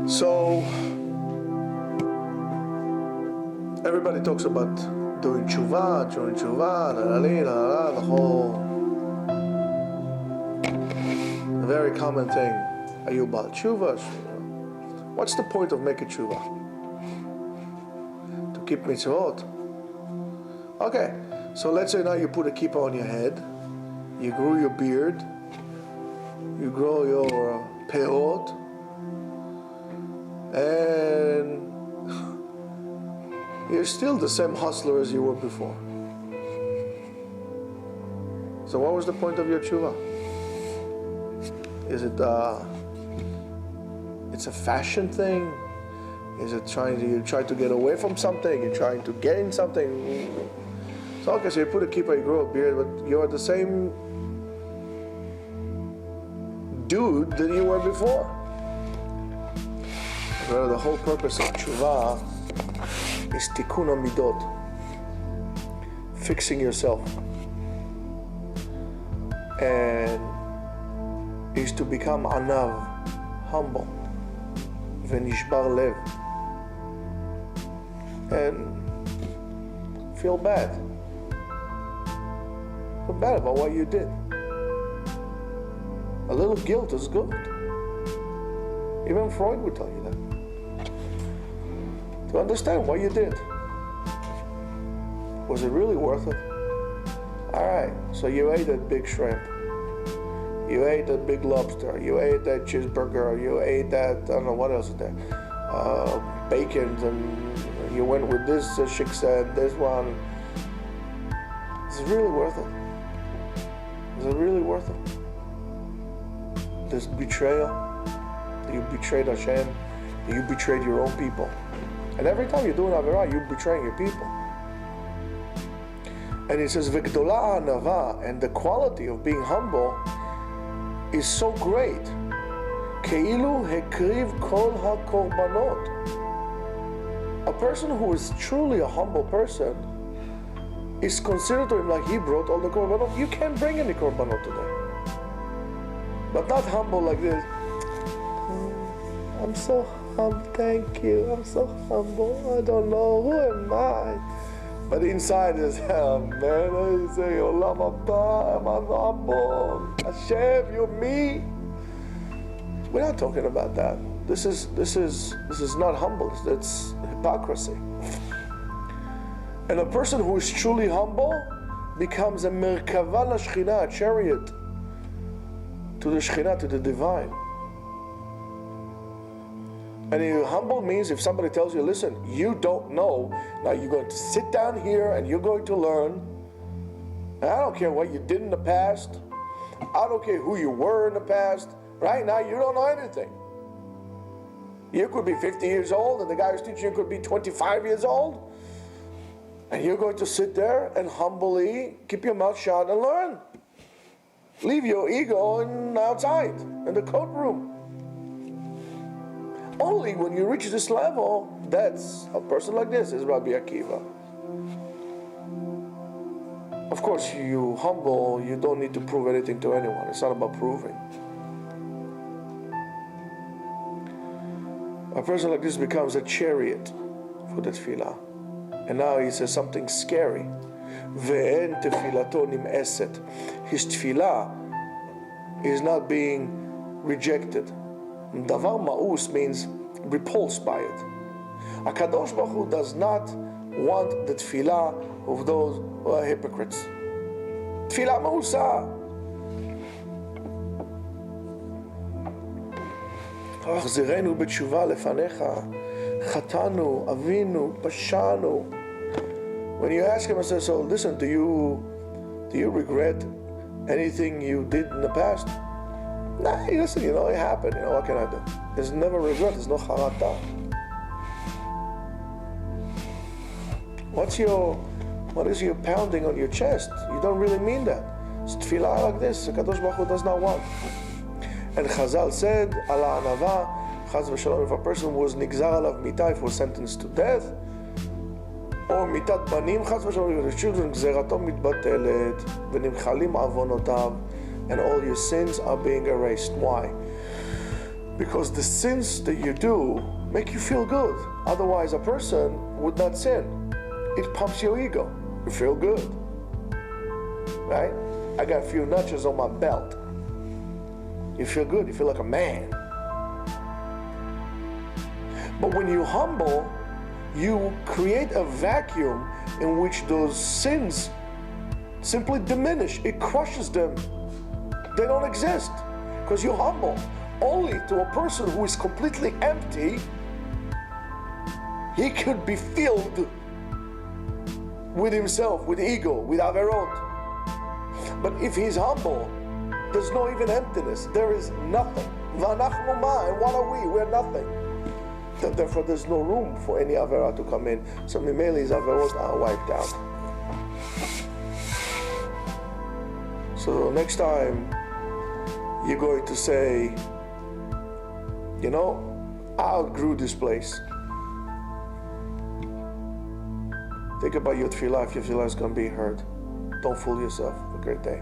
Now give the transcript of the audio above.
So, everybody talks about doing tshuva, the whole very common thing. Are you about tshuva? What's the point of making tshuva? To keep mitzvot? Okay, so let's say now you put a kippah on your head, you grow your beard, you grow your peot, and you're still the same hustler as you were before. So what was the point of your tshuva? Is it it's a fashion thing? Is it you try to get away from something? You're trying to gain something? So okay, so you put a kippah, you grow a beard, but you're the same dude that you were before. Well, the whole purpose of tshuva is tikkun hamidot, fixing yourself, and is to become anav, humble, v'nishbar lev, and feel bad about what you did. A little guilt is good. Even Freud would tell you that. To understand what you did. Was it really worth it? Alright, so you ate that big shrimp. You ate that big lobster. You ate that cheeseburger. You ate that, I don't know, what else is there? Bacon, and you went with this shiksa and this one. Is it really worth it? Is it really worth it? This betrayal, that you betrayed Hashem, that you betrayed your own people. And every time you do an avirah, you're betraying your people. And it says, V'gdola anava, and the quality of being humble is so great. Keilu hekriv kol hakorbanot. A person who is truly a humble person is considered to him like he brought all the korbanot. You can't bring any korbanot today. But not humble like this. I'm so humble, thank you. I'm so humble. I don't know, who am I? But inside is, oh man, I say, Olam Haba, I'm humble. Hashem, you're me. We're not talking about that. This is not humble. It's hypocrisy. And a person who is truly humble becomes a merkava l'shchina, a chariot to the Shekhinah, to the divine. And humble means if somebody tells you, listen, you don't know, now you're going to sit down here and you're going to learn. And I don't care what you did in the past. I don't care who you were in the past. Right now, you don't know anything. You could be 50 years old and the guy who's teaching you could be 25 years old. And you're going to sit there and humbly keep your mouth shut and learn. Leave your ego outside, in the courtroom. Only when you reach this level, that's a person like this is Rabbi Akiva. Of course, you humble, you don't need to prove anything to anyone. It's not about proving. A person like this becomes a chariot for the tefillah. And now he says something scary. Ve'en tefilato nim'eset. His tefillah is not being rejected. Davar ma'us means repulsed by it. HaKadosh Baruch Hu does not want the tefillah of those who are hypocrites. Tefillah ma'usa. Achzirenu b'tshuva lefanecha. Chatanu, avinu, pashanu. When you ask him, I say, so listen, do you regret anything you did in the past? Nah, listen, it happened. What can I do? There's never regret. There's no charata. What is your pounding on your chest? You don't really mean that. It's tefillah like this. Kadosh Baruch Hu does not want. And Chazal said, ala anava, chaz v'shalom, if a person was nigzar alav mitah, if was sentenced to death, or mitat banim, chaz v'shalom, if the children, gzerato mitbatelet, v'nimchalim avonotav, and all your sins are being erased. Why? Because the sins that you do make you feel good. Otherwise, a person would not sin. It pumps your ego. You feel good, right? I got a few notches on my belt. You feel good. You feel like a man. But when you humble, you create a vacuum in which those sins simply diminish. It crushes them. They don't exist because you're humble. Only to a person who is completely empty, he could be filled with himself, with ego, with averot. But if he's humble, there's no even emptiness. There is nothing. V'anachnu ma, and what are we? We're nothing. Therefore, there's no room for any avera to come in. So Mimele, his averot are wiped out. So next time, you're going to say, you know, I outgrew this place. Think about your tefillah. If your tefillah is going to be heard. Don't fool yourself. Have a great day.